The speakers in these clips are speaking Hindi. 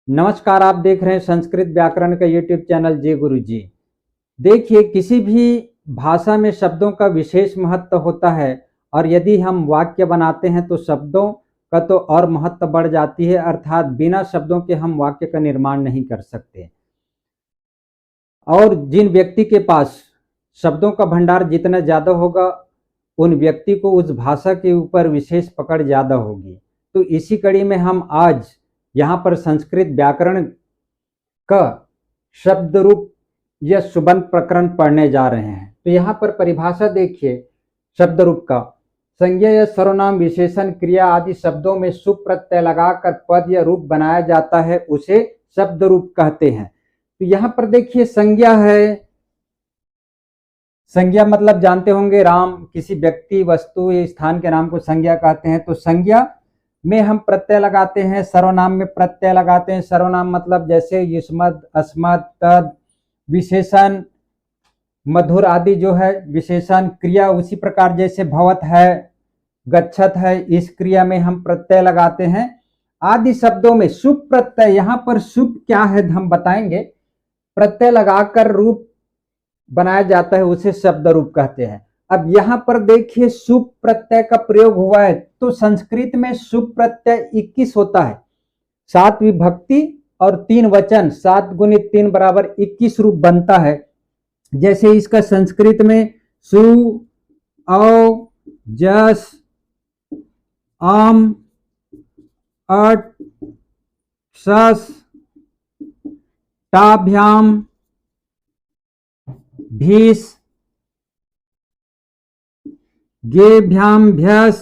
नमस्कार, आप देख रहे हैं संस्कृत व्याकरण का यूट्यूब चैनल जय गुरु जी। देखिए, किसी भी भाषा में शब्दों का विशेष महत्व होता है और यदि हम वाक्य बनाते हैं तो शब्दों का तो और महत्व बढ़ जाती है, अर्थात बिना शब्दों के हम वाक्य का निर्माण नहीं कर सकते। और जिन व्यक्ति के पास शब्दों का भंडार जितना ज़्यादा होगा, उन व्यक्ति को उस भाषा के ऊपर विशेष पकड़ ज़्यादा होगी। तो इसी कड़ी में हम आज यहाँ पर संस्कृत व्याकरण का शब्द रूप या सुबंत प्रकरण पढ़ने जा रहे हैं। तो यहाँ पर परिभाषा देखिए शब्द रूप का। संज्ञा या सर्वनाम, विशेषण, क्रिया आदि शब्दों में सुप प्रत्यय लगाकर पद या रूप बनाया जाता है, उसे शब्द रूप कहते हैं। तो यहाँ पर देखिए संज्ञा है। संज्ञा मतलब जानते होंगे, राम, किसी व्यक्ति, वस्तु या स्थान के नाम को संज्ञा कहते हैं। तो संज्ञा में हम प्रत्यय लगाते हैं, सर्वनाम में प्रत्यय लगाते हैं। सर्वनाम मतलब जैसे युष्मद्, अस्मद्, तद्। विशेषण मधुर आदि जो है विशेषण। क्रिया उसी प्रकार जैसे भवत है, गच्छत है, इस क्रिया में हम प्रत्यय लगाते हैं। आदि शब्दों में सुप प्रत्यय, यहाँ पर सुप क्या है हम बताएंगे। प्रत्यय लगाकर रूप बनाया जाता है, उसे शब्द रूप कहते हैं। अब यहाँ पर देखिए सुप प्रत्यय का प्रयोग हुआ है, तो संस्कृत में सुप प्रत्यय 21 होता है। 7 विभक्ति और 3 वचन, 7 गुणित 3 बराबर 21 रूप बनता है। जैसे इसका संस्कृत में सु, औ, जस, आम, अट, सस, टाभ्याम, भीस, गेभ्याम, भ्यस,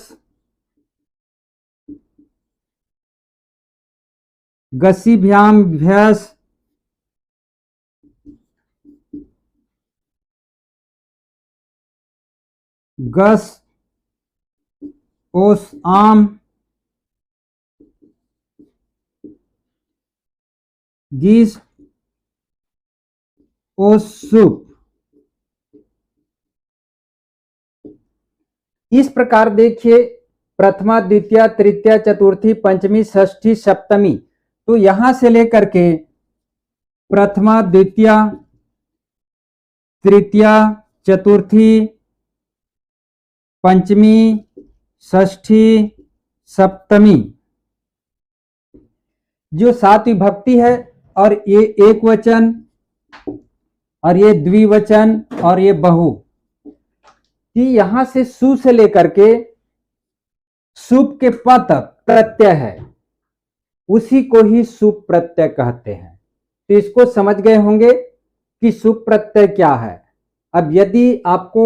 गसीभ्याम, भ्यस, गस, ओस, आम, गीस, ओस, सुप। इस प्रकार देखिए प्रथमा, द्वितीय, तृतीय, चतुर्थी, पंचमी, षष्ठी, सप्तमी। तो यहां से लेकर के प्रथमा, द्वितीय, तृतीय, चतुर्थी, पंचमी, षष्ठी, सप्तमी, जो 7 विभक्ति है, और ये एक वचन, और ये द्विवचन, और ये बहु, कि यहां से सु से लेकर के सुप के प तक प्रत्यय है, उसी को ही सुप प्रत्यय कहते हैं। तो इसको समझ गए होंगे कि सुप प्रत्यय क्या है। अब यदि आपको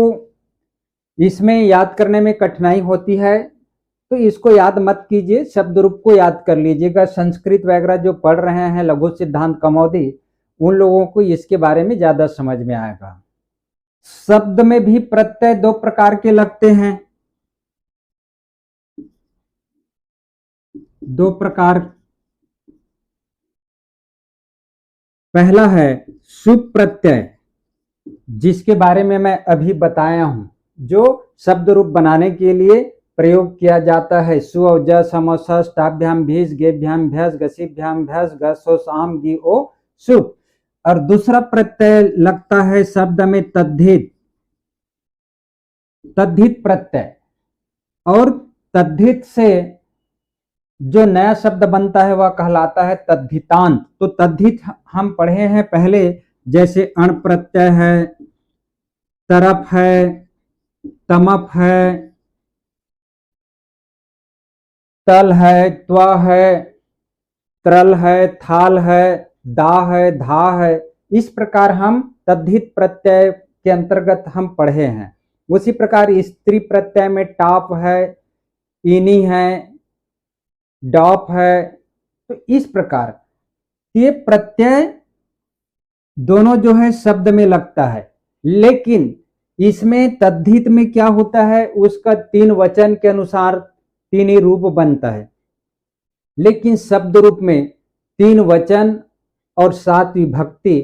इसमें याद करने में कठिनाई होती है तो इसको याद मत कीजिए, शब्द रूप को याद कर लीजिएगा। संस्कृत वगैरह जो पढ़ रहे हैं, लघु सिद्धांत कौमुदी, उन लोगों को इसके बारे में ज्यादा समझ में आएगा। शब्द में भी प्रत्यय 2 प्रकार के लगते हैं। 2 प्रकार। पहला है सुप प्रत्यय, जिसके बारे में मैं अभी बताया हूं, जो शब्द रूप बनाने के लिए प्रयोग किया जाता है। सु, औ, ज, सम, औ, सस, टाभ्याम, भीस, गेभ्याम, भ्यस, गसीभ्याम, भ्यस, गस, ओस, आम, गी, ओ, सुप। और दूसरा प्रत्यय लगता है शब्द में तद्धित, तद्धित प्रत्यय। और तद्धित से जो नया शब्द बनता है वह कहलाता है तद्धितांत। तो तद्धित हम पढ़े हैं पहले, जैसे अण प्रत्यय है, तरफ है, तमप है, तल है, त्व है, त्रल है, थाल है, दा है, धा है। इस प्रकार हम तद्धित प्रत्यय के अंतर्गत हम पढ़े हैं। उसी प्रकार स्त्री प्रत्यय में टाप है, इनी है, डॉप है। तो इस प्रकार ये प्रत्यय दोनों जो है शब्द में लगता है, लेकिन इसमें तद्धित में क्या होता है, उसका 3 वचन के अनुसार 3 ही रूप बनता है। लेकिन शब्द रूप में 3 वचन और 7 विभक्ति,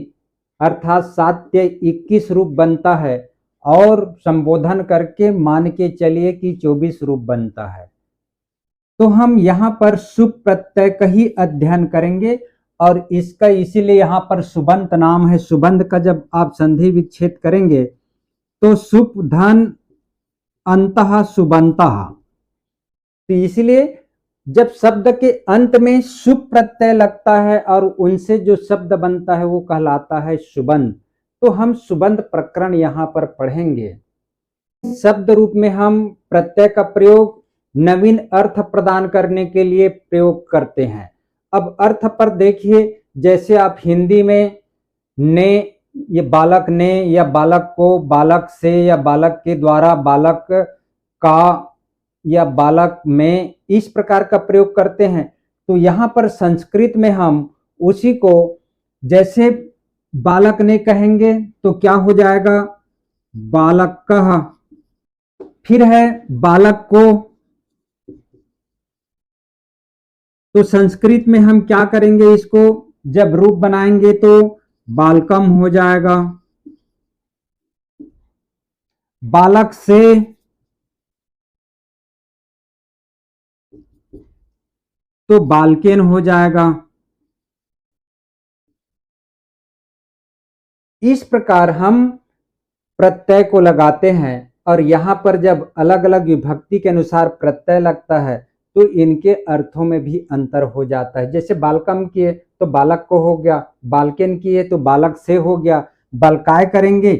अर्थात 7 से 21 रूप बनता है, और संबोधन करके मान के चलिए कि 24 रूप बनता है। तो हम यहाँ पर सुप प्रत्यय का ही अध्ययन करेंगे और इसका इसीलिए यहाँ पर सुबंत नाम है। सुबंत का जब आप संधि विच्छेद करेंगे तो सुप धन अंतः सुबंतः, तो इसलिए जब शब्द के अंत में सुप प्रत्यय लगता है और उनसे जो शब्द बनता है वो कहलाता है सुबंत। तो हम सुबंत प्रकरण यहाँ पर पढ़ेंगे। शब्द रूप में हम प्रत्यय का प्रयोग नवीन अर्थ प्रदान करने के लिए प्रयोग करते हैं। अब अर्थ पर देखिए, जैसे आप हिंदी में ने, ये बालक ने या बालक को, बालक से या बालक के द्वारा, बालक का या बालक में, इस प्रकार का प्रयोग करते हैं। तो यहाँ पर संस्कृत में हम उसी को जैसे बालक ने कहेंगे तो क्या हो जाएगा, बालकः। फिर है बालक को, तो संस्कृत में हम क्या करेंगे, इसको जब रूप बनाएंगे तो बालकम हो जाएगा। बालक से तो बालकेन हो जाएगा। इस प्रकार हम प्रत्यय को लगाते हैं और यहाँ पर जब अलग अलग विभक्ति के अनुसार प्रत्यय लगता है तो इनके अर्थों में भी अंतर हो जाता है। जैसे बालकम किए तो बालक को हो गया, बालकेन किए तो बालक से हो गया। बालकाय करेंगे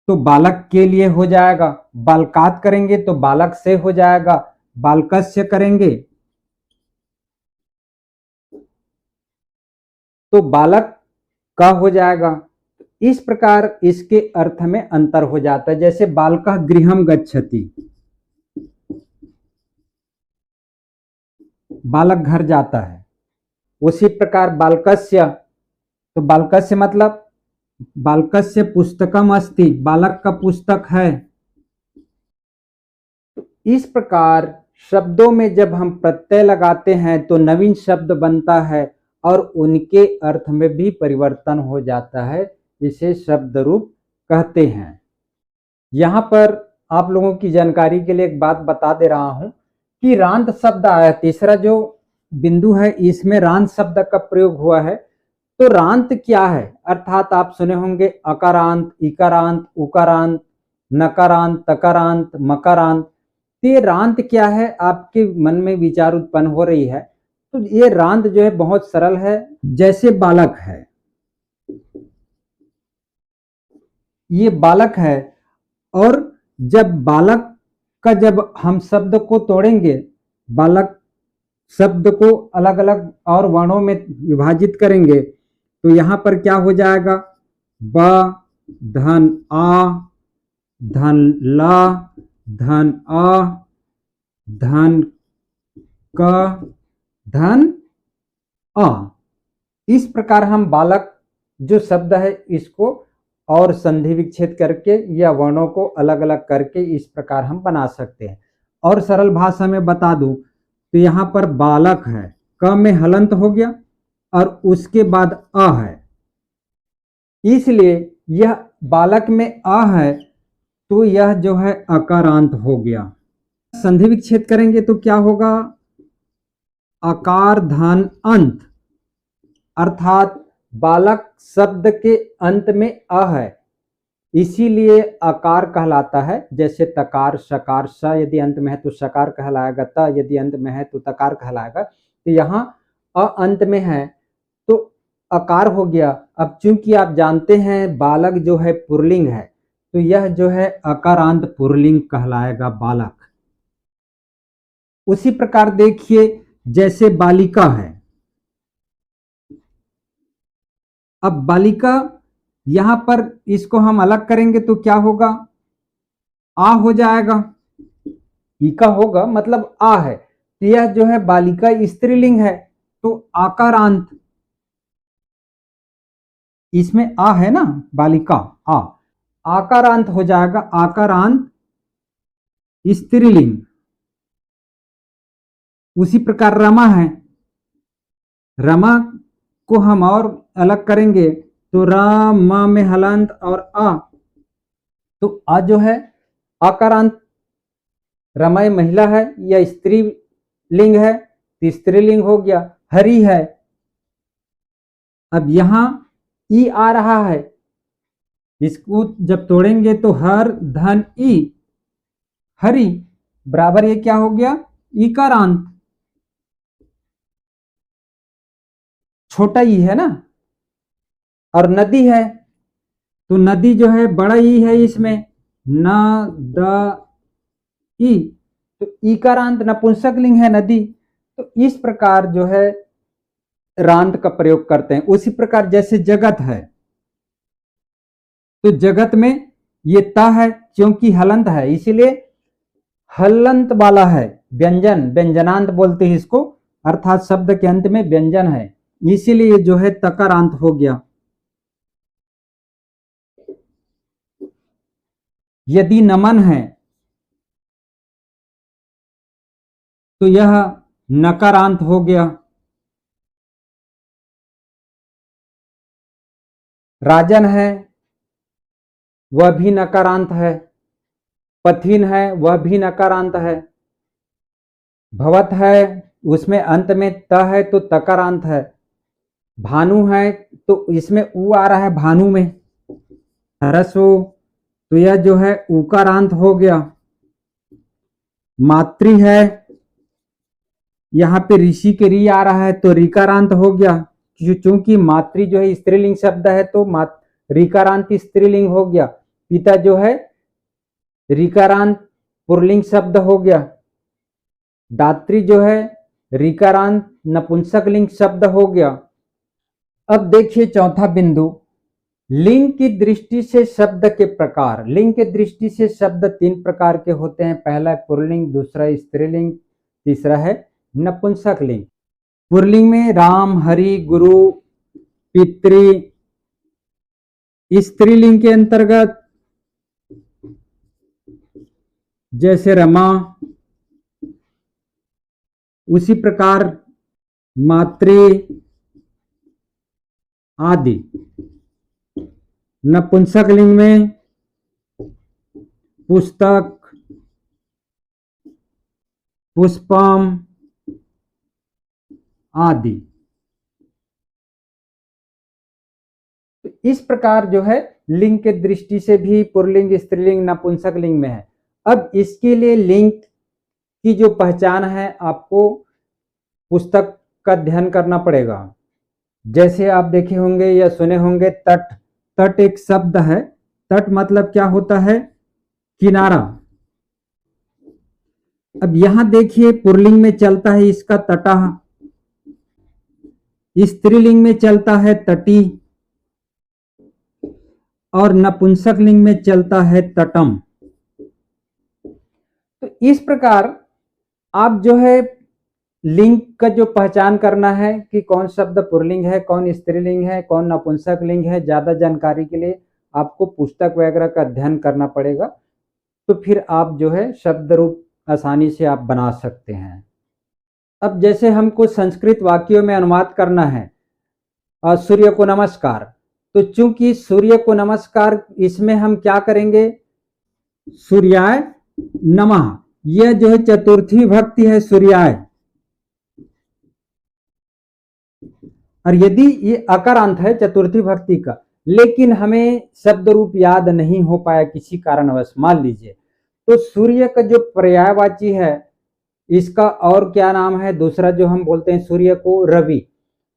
तो बालक के लिए हो जाएगा, बालकात करेंगे तो बालक से हो जाएगा, बालकस्य करेंगे तो बालक का हो जाएगा। इस प्रकार इसके अर्थ में अंतर हो जाता है। जैसे बालकः गृहम गच्छति, बालक घर जाता है। उसी प्रकार बालकस्य, तो बालकस्य मतलब बालकस्य पुस्तकम अस्ति, बालक का पुस्तक है। इस प्रकार शब्दों में जब हम प्रत्यय लगाते हैं तो नवीन शब्द बनता है और उनके अर्थ में भी परिवर्तन हो जाता है, जिसे शब्द रूप कहते हैं। यहाँ पर आप लोगों की जानकारी के लिए एक बात बता दे रहा हूं कि रांत शब्द आया, तीसरा जो बिंदु है इसमें रांत शब्द का प्रयोग हुआ है। तो रांत क्या है, अर्थात आप सुने होंगे अकारांत, इकारांत, उकारांत, नकारांत, तकारांत, मकारांत। ये रांत क्या है, आपके मन में विचार उत्पन्न हो रही है। तो ये रांत जो है बहुत सरल है। जैसे बालक है, ये बालक है, और जब बालक का जब हम शब्द को तोड़ेंगे, बालक शब्द को अलग अलग और वर्णों में विभाजित करेंगे तो यहाँ पर क्या हो जाएगा, ब धन आ, धन ला, धन अ, धन क, धन अ। इस प्रकार हम बालक जो शब्द है इसको और संधि विच्छेद करके या वर्णों को अलग अलग करके इस प्रकार हम बना सकते हैं। और सरल भाषा में बता दूं तो यहाँ पर बालक है, क में हलंत हो गया और उसके बाद अ है, इसलिए यह बालक में अ है तो यह जो है अकारांत हो गया। संधि विच्छेद करेंगे तो क्या होगा, अकार धन अंत, अर्थात बालक शब्द के अंत में अ है, इसीलिए अकार कहलाता है। जैसे तकार, सकार, स यदि अंत में है तो सकार कहलाएगा, त यदि अंत में है तो तकार कहलाएगा। तो यहाँ अ अंत में है तो अकार हो गया। अब चूंकि आप जानते हैं बालक जो है पुल्लिंग है तो यह जो है अकारांत पुल्लिंग कहलाएगा बालक। उसी प्रकार देखिए जैसे बालिका है, अब बालिका यहां पर इसको हम अलग करेंगे तो क्या होगा, आ हो जाएगा, इका होगा मतलब आ है। तो यह जो है बालिका स्त्रीलिंग है तो आकारांत, इसमें आ है ना, बालिका आ, आकारांत हो जाएगा, आकारांत स्त्रीलिंग। उसी प्रकार रमा है, रमा को हम और अलग करेंगे तो रा मा में हलंत और आ, तो आ जो है आकारांत, रमाई महिला है या स्त्री लिंग है तो स्त्रीलिंग हो गया, हरि है। अब यहां ई आ रहा है, इसको जब तोड़ेंगे तो हर धन ई, हरि बराबर ये क्या हो गया, ईकारांत, छोटा ई है ना। और नदी है तो नदी जो है बड़ा ई है इसमें, न द ई, तो ईकारांत नपुंसक लिंग है नदी। तो इस प्रकार जो है रांत का प्रयोग करते हैं। उसी प्रकार जैसे जगत है, तो जगत में ये त है, क्योंकि हलंत है इसीलिए हलंत वाला है, व्यंजन, व्यंजनांत बोलते हैं इसको, अर्थात शब्द के अंत में व्यंजन है, इसीलिए जो है तकारांत हो गया। यदि नमन है तो यह नकारांत हो गया। राजन है वह भी नकारांत है, पथिन है वह भी नकारांत है, भवत है उसमें अंत में त है तो तकारांत है, भानु है तो इसमें उ आ रहा है भानु में, ह्रस्व तो यह जो है उकारांत हो गया। मातृ है, यहाँ पे ऋषि के री आ रहा है तो रिकारांत हो गया, क्योंकि मातृ जो है स्त्रीलिंग शब्द है तो रिकारांत स्त्रीलिंग हो गया। पिता जो है रिकारांत पुल्लिंग शब्द हो गया। दात्री जो है रिकारांत नपुंसक लिंग शब्द हो गया। अब देखिए चौथा बिंदु, लिंग की दृष्टि से शब्द के प्रकार। लिंग के दृष्टि से शब्द 3 प्रकार के होते हैं, पहला पुल्लिंग, दूसरा स्त्रीलिंग, तीसरा है नपुंसक लिंग। पुल्लिंग में राम, हरि, गुरु, पितृ। स्त्रीलिंग के अंतर्गत जैसे रमा, उसी प्रकार मातृ आदि। नपुंसक लिंग में पुस्तक, पुष्पम आदि। तो इस प्रकार जो है लिंग के दृष्टि से भी पुल्लिंग, स्त्रीलिंग, नपुंसक लिंग में है। अब इसके लिए लिंग की जो पहचान है आपको पुस्तक का ध्यान करना पड़ेगा। जैसे आप देखे होंगे या सुने होंगे तट। तट एक शब्द है, तट मतलब क्या होता है, किनारा। अब यहां देखिए पुल्लिंग में चलता है इसका तटः, स्त्रीलिंग में चलता है तटी, और नपुंसक लिंग में चलता है तटम। तो इस प्रकार आप जो है लिंग का जो पहचान करना है कि कौन शब्द पुल्लिंग है, कौन स्त्रीलिंग है, कौन नपुंसक लिंग है, ज्यादा जानकारी के लिए आपको पुस्तक वगैरह का अध्ययन करना पड़ेगा। तो फिर आप जो है शब्द रूप आसानी से आप बना सकते हैं। अब जैसे हमको संस्कृत वाक्यों में अनुवाद करना है, सूर्य को नमस्कार, तो चूंकि सूर्य को नमस्कार इसमें हम क्या करेंगे, सूर्याय नमः, यह जो है चतुर्थी भक्ति है सूर्याय। और यदि ये अकारांत है चतुर्थी भक्ति का, लेकिन हमें शब्द रूप याद नहीं हो पाया किसी कारणवश, मान लीजिए, तो सूर्य का जो पर्यायवाची है इसका और क्या नाम है, दूसरा जो हम बोलते हैं सूर्य को रवि।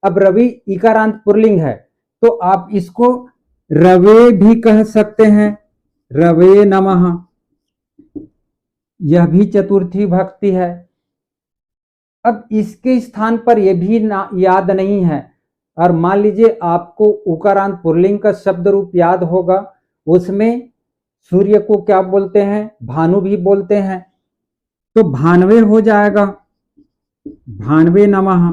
अब रवि इकारांत पुल्लिंग है तो आप इसको रवे भी कह सकते हैं, रवे नमः, यह भी चतुर्थी भक्ति है। अब इसके स्थान पर यह भी याद नहीं है, और मान लीजिए आपको उकारांत पुल्लिंग का शब्द रूप याद होगा, उसमें सूर्य को क्या बोलते हैं, भानु भी बोलते हैं, तो भानवे हो जाएगा, भानवे नमः।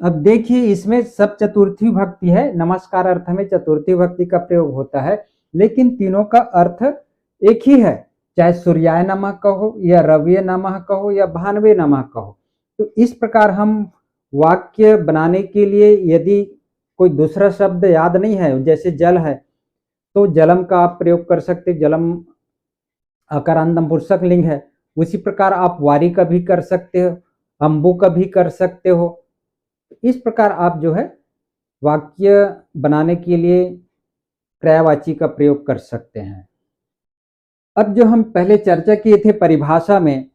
अब देखिए इसमें सब चतुर्थी भक्ति है, नमस्कार अर्थ में चतुर्थी भक्ति का प्रयोग होता है, लेकिन तीनों का अर्थ एक ही है, चाहे सूर्याय नमः कहो या रवि नमः कहो या भानवे नमः कहो। तो इस प्रकार हम वाक्य बनाने के लिए यदि कोई दूसरा शब्द याद नहीं है, जैसे जल है तो जलम का आप प्रयोग कर सकते, जलम अकारांत नपुंसक लिंग है। उसी प्रकार आप वारी का भी कर सकते हो, अंबु का भी कर सकते हो। इस प्रकार आप जो है वाक्य बनाने के लिए पर्यायवाची का प्रयोग कर सकते हैं। अब जो हम पहले चर्चा किए थे परिभाषा में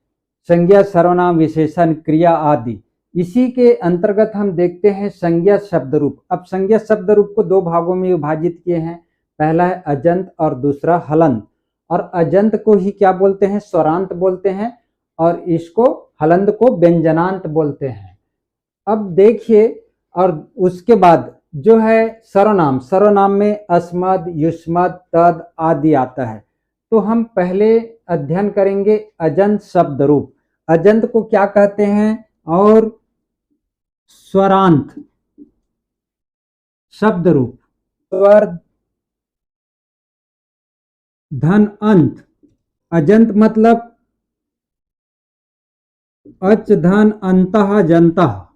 संज्ञा, सर्वनाम, विशेषण, क्रिया आदि, इसी के अंतर्गत हम देखते हैं संज्ञा शब्द रूप। अब संज्ञा शब्द रूप को दो भागों में विभाजित किए हैं, पहला है अजंत और दूसरा हलंत। और अजंत को ही क्या बोलते हैं? स्वरांत बोलते हैं, और इसको हलंत को व्यंजनांत बोलते हैं। अब देखिए, और उसके बाद जो है सर्वनाम, सर्वनाम में अस्मद, युष्मद, तद आदि आता है। तो हम पहले अध्ययन करेंगे अजंत शब्द रूप। अजंत को क्या कहते हैं? और स्वरांत शब्द रूप, स्वर धन अंत। अजंत मतलब अच धन अंतः जंतः,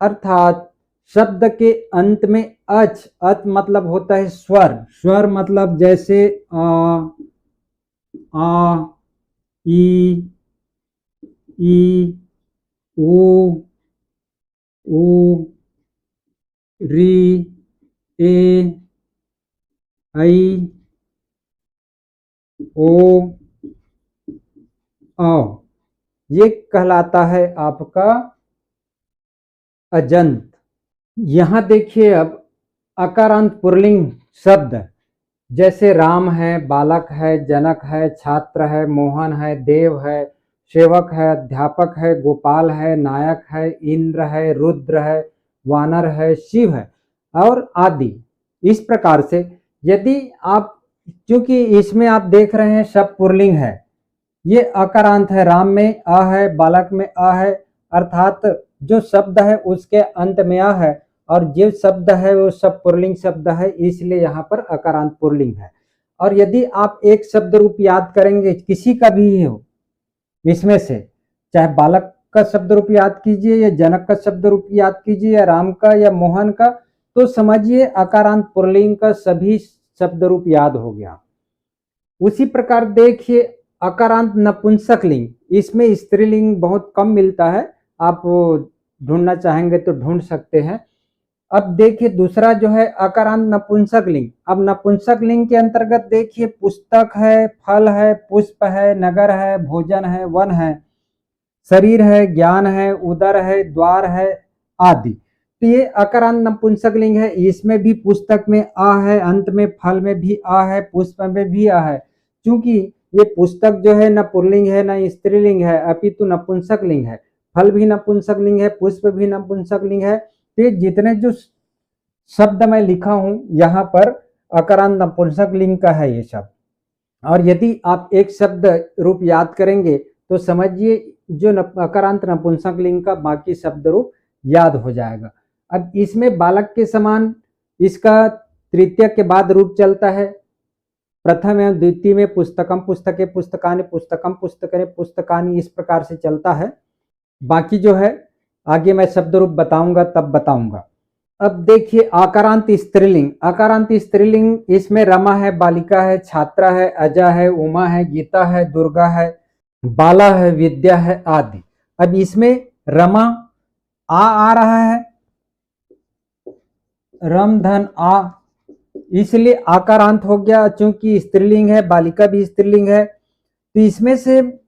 अर्थात शब्द के अंत में अच, अत मतलब होता है स्वर, स्वर मतलब जैसे आ, ई, ऊ, री, ए, आई, ओ, औ, ये कहलाता है आपका अजंत। यहां देखिए, अब अकारांत पुल्लिंग शब्द जैसे राम है, बालक है, जनक है, छात्र है, मोहन है, देव है, सेवक है, अध्यापक है, गोपाल है, नायक है, इंद्र है, रुद्र है, वानर है, शिव है और आदि। इस प्रकार से यदि आप, क्योंकि इसमें आप देख रहे हैं सब पुल्लिंग है, ये अकारांत है, राम में अ है, बालक में अ है, अर्थात जो शब्द है उसके अंत में अ है, और जो शब्द है वो सब पुल्लिंग शब्द है, इसलिए यहाँ पर अकारांत पुल्लिंग है। और यदि आप एक शब्द रूप याद करेंगे, किसी का भी हो इसमें से, चाहे बालक का शब्द रूप याद कीजिए या जनक का शब्द रूप याद कीजिए या राम का या मोहन का, तो समझिए अकारांत पुल्लिंग का सभी शब्द रूप याद हो गया। उसी प्रकार देखिए अकारांत नपुंसकलिंग, इसमें स्त्रीलिंग बहुत कम मिलता है, आप ढूंढना चाहेंगे तो ढूंढ सकते हैं। अब देखिए दूसरा जो है अकारांत नपुंसकलिंग। अब नपुंसकलिंग के अंतर्गत देखिए पुस्तक है, फल है, पुष्प है, नगर है, भोजन है, वन है, शरीर है, ज्ञान है, उदर है, द्वार है आदि। तो ये अकारांत नपुंसकलिंग है। इसमें भी पुस्तक में आ है, अंत में फल में भी आ है, पुष्प में भी आ है। क्योंकि ये पुस्तक जो है न पुल्लिंग है न स्त्रीलिंग है, अपितु नपुंसकलिंग है। फल भी नपुंसकलिंग है, पुष्प भी नपुंसकलिंग है। तो जितने जो शब्द मैं लिखा हूं यहाँ पर अकारांत नपुंसकलिंग का है ये शब्द। और यदि आप एक शब्द रूप याद करेंगे तो समझिए जो अकारांत नपुंसकलिंग का बाकी शब्द रूप याद हो जाएगा। अब इसमें बालक के समान इसका तृतीय के बाद रूप चलता है। प्रथम एवं द्वितीय में पुस्तकम पुस्तके पुस्तकानि, पुस्तकम पुस्तकने पुस्तकानि, इस प्रकार से चलता है। बाकी जो है आगे मैं शब्द रूप बताऊंगा तब बताऊंगा। अब देखिए आकारांत स्त्रीलिंग। आकारांत स्त्रीलिंग, इसमें रमा है, बालिका है, छात्रा है, अजा है, उमा है, गीता है, दुर्गा है, बाला है, विद्या है आदि। अब इसमें रमा आ रहा है, रम धन आ, इसलिए आकारांत हो गया, चूंकि स्त्रीलिंग है, बालिका भी स्त्रीलिंग है। तो इसमें से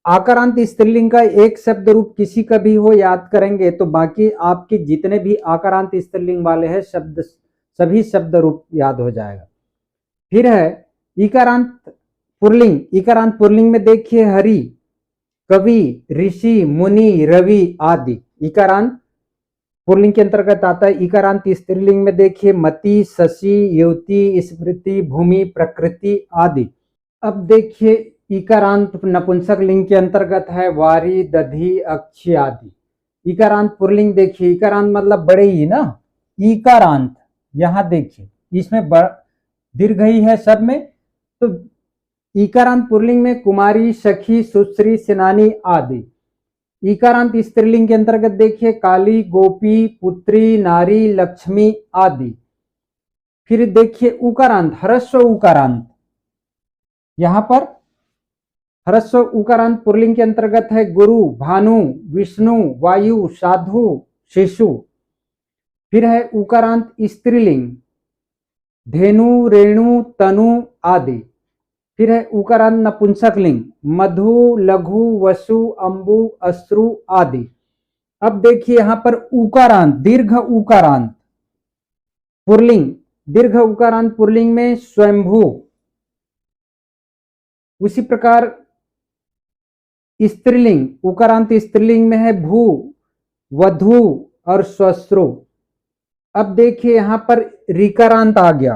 आकारांत स्त्रीलिंग का एक शब्द रूप किसी का भी हो याद करेंगे तो बाकी आपके जितने भी आकारांत स्त्रीलिंग वाले हैं शब्द, सभी शब्द रूप याद हो जाएगा। फिर है इकारांत पुल्लिंग। इकारांत पुल्लिंग में देखिए हरि, कवि, ऋषि, मुनि, रवि आदि इकारांत पुल्लिंग के अंतर्गत आता है। इकारांत स्त्रीलिंग में देखिए मति, शशि, युवती, स्मृति, भूमि, प्रकृति आदि। अब देखिए इकारांत नपुंसक लिंग के अंतर्गत है वारी, दधि, अक्षी आदि। इकारांत पुल्लिंग देखिए, इकारांत मतलब बड़े ही ना, इकारांत यहां देखिए इसमें दीर्घ ही है सब में। तो इकारांत पुल्लिंग में कुमारी, सखी, सुश्री, सेनानी आदि। इकारांत स्त्रीलिंग के अंतर्गत देखिए काली, गोपी, पुत्री, नारी, लक्ष्मी आदि। फिर देखिए उकारांत, ह्रस्व उकारांत, यहां पर ह्रस्व उकारांत पुल्लिंग के अंतर्गत है गुरु, भानु, विष्णु, वायु, साधु, शिशु। फिर है उकारांत स्त्रीलिंग, धेनु, रेणु, तनु आदि। फिर है उकारांत नपुंसक लिंग, मधु, लघु, वसु, अंबु, अश्रु आदि। अब देखिए यहां पर उकारांत, दीर्घ उकारांत पुल्लिंग, दीर्घ उकारांत पुल्लिंग में स्वयंभू। उसी प्रकार स्त्रीलिंग, उकारांत स्त्रीलिंग में है भू, वधु और श्वश्रु। अब देखिए यहां पर ऋकारांत आ गया,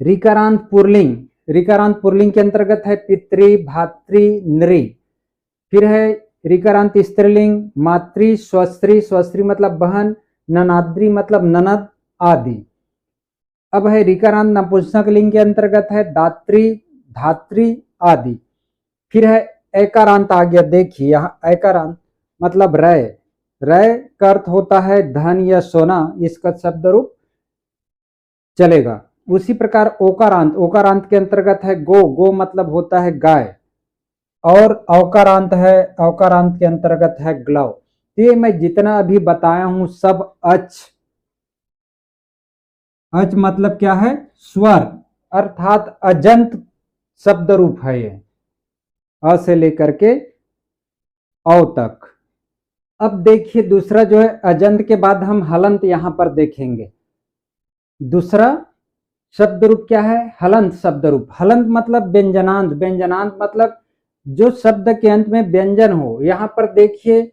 ऋकारांत पुल्लिंग, ऋकारांत पुल्लिंग के अंतर्गत है पितृ, भातृ, नृ। फिर है ऋकारांत स्त्रीलिंग मातृ, स्वस्त्री, स्वस्त्री मतलब बहन, ननाद्री मतलब ननद आदि। अब है ऋकारांत नपुंसक लिंग के अंतर्गत है दात्री, धात्री आदि। फिर है ऐकारांत आ गया, देखिए यहाँ ऐकारांत मतलब रय, रय का अर्थ होता है धन या सोना, इसका शब्द रूप चलेगा। उसी प्रकार ओकारांत, ओकारांत के अंतर्गत है गो, गो मतलब होता है गाय। और अवकारांत है, अवकारांत के अंतर्गत है ग्लव। ये मैं जितना अभी बताया हूं सब अच, अच मतलब क्या है, स्वर, अर्थात अजंत शब्द रूप है ये, अ से लेकर के औ तक। अब देखिए दूसरा जो है अजंत के बाद हम हलंत यहां पर देखेंगे। दूसरा शब्द रूप क्या है, हलंत शब्द रूप। हलंत मतलब व्यंजनांत, व्यंजनांत मतलब जो शब्द के अंत में व्यंजन हो। यहां पर देखिए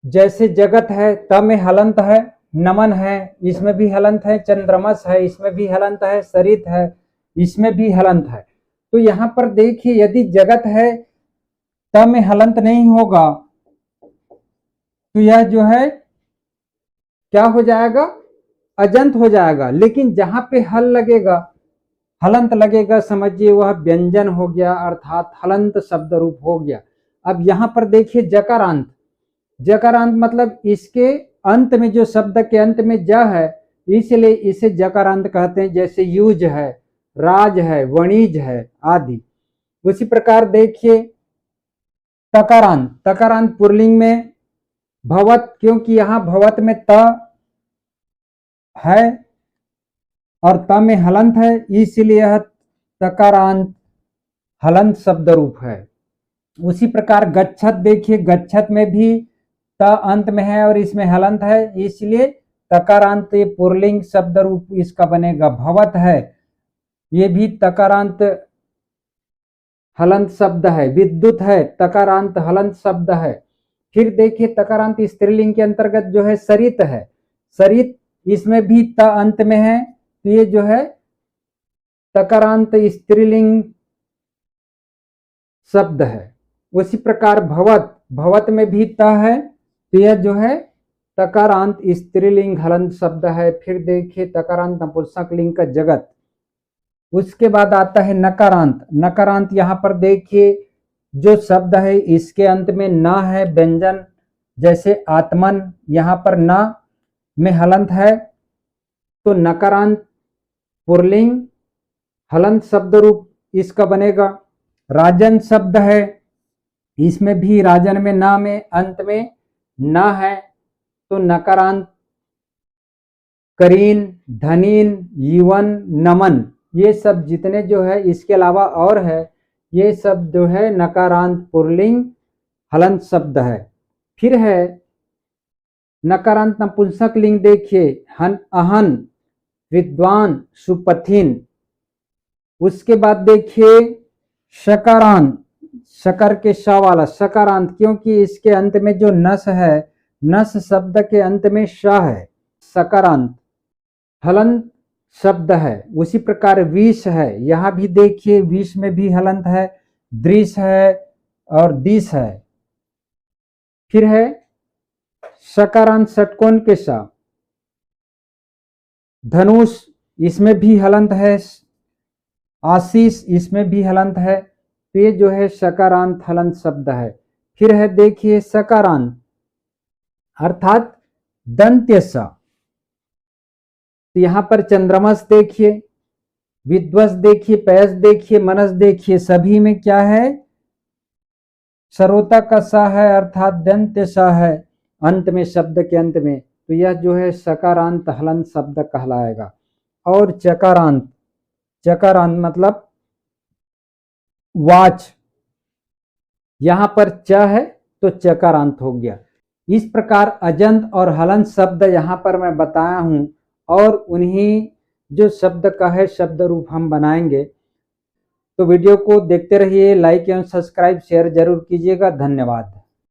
जैसे जगत है, त में हलंत है, नमन है, इसमें भी हलंत है, चंद्रमस है, इसमें भी हलंत है, सरित है, इसमें भी हलंत है। तो यहां पर देखिए यदि जगत है, त में हलंत नहीं होगा तो यह जो है क्या हो जाएगा, अजंत हो जाएगा। लेकिन जहां पे हल लगेगा, हलंत लगेगा, समझिए वह व्यंजन हो गया, अर्थात हलंत शब्द रूप हो गया। अब यहां पर देखिए जकारांत, जकारांत मतलब इसके अंत में जो शब्द के अंत में ज है, इसलिए इसे जकारांत कहते हैं। जैसे युज है, राज है, वणिज है आदि। उसी प्रकार देखिए तकारांत, तकारांत पुल्लिंग में भवत, क्योंकि यहां भवत में त है और त में हलंत है, इसलिए यह तकारांत हलंत शब्द रूप है। उसी प्रकार गच्छत देखिए, गच्छत में भी त अंत में है और इसमें हलंत है, इसलिए तकारांत पुल्लिंग शब्द रूप इसका बनेगा। भवत है, ये भी तकारांत हलंत शब्द है। विद्युत है, तकारांत हलंत शब्द है। फिर देखिए तकारांत स्त्रीलिंग के अंतर्गत जो है सरित है, सरित इसमें भी त अंत में है, तो ये जो है तकारांत स्त्रीलिंग शब्द है। उसी प्रकार भवत, भवत में भी त है, तो यह जो है तकारांत स्त्रीलिंग हलंत शब्द है। फिर देखिए तकारांत नपुंसक लिंग का जगत। उसके बाद आता है नकारांत, नकारांत यहां पर देखिए जो शब्द है इसके अंत में न है व्यंजन, जैसे आत्मन, यहां पर न में हलंत है, तो नकारांत पुल्लिंग हलंत शब्द रूप इसका बनेगा। राजन शब्द है, इसमें भी राजन में न में अंत में न है, तो नकारांत करीन, धनीन, यीवन, नमन, ये सब जितने जो है, इसके अलावा और है, ये सब जो है नकारांत पुल्लिंग हलंत शब्द है। फिर है नकारांत नपुंसक लिंग देखिए, हन, अहन, विद्वान, सुपथिन। उसके बाद देखिए शकारांत, शकर के श वाला शकारांत, क्योंकि इसके अंत में जो नस है, नस शब्द के अंत में श है, सकारांत हलंत शब्द है। उसी प्रकार विष है, यहां भी देखिए विष में भी हलंत है, दृश है और दिश है। फिर है सकारांत षटकोण के सा, धनुष इसमें भी हलंत है, आशीष इसमें भी हलंत है, तो ये जो है सकारांत हलंत शब्द है। फिर है देखिए सकारांत अर्थात दंत्य सा, तो यहां पर चंद्रमस देखिए, विध्वस देखिए, पयस देखिए, मनस देखिए, सभी में क्या है, सरोता का सा है अर्थात दंत सा है अंत में, शब्द के अंत में, तो यह जो है सकारांत हलंत शब्द कहलाएगा। और चकारांत, चकारांत मतलब वाच, यहां पर च है तो चकारांत हो गया। इस प्रकार अजंत और हलंत शब्द यहां पर मैं बताया हूं, और उन्हीं जो शब्द का है शब्द रूप हम बनाएंगे। तो वीडियो को देखते रहिए, लाइक एवं सब्सक्राइब शेयर जरूर कीजिएगा। धन्यवाद।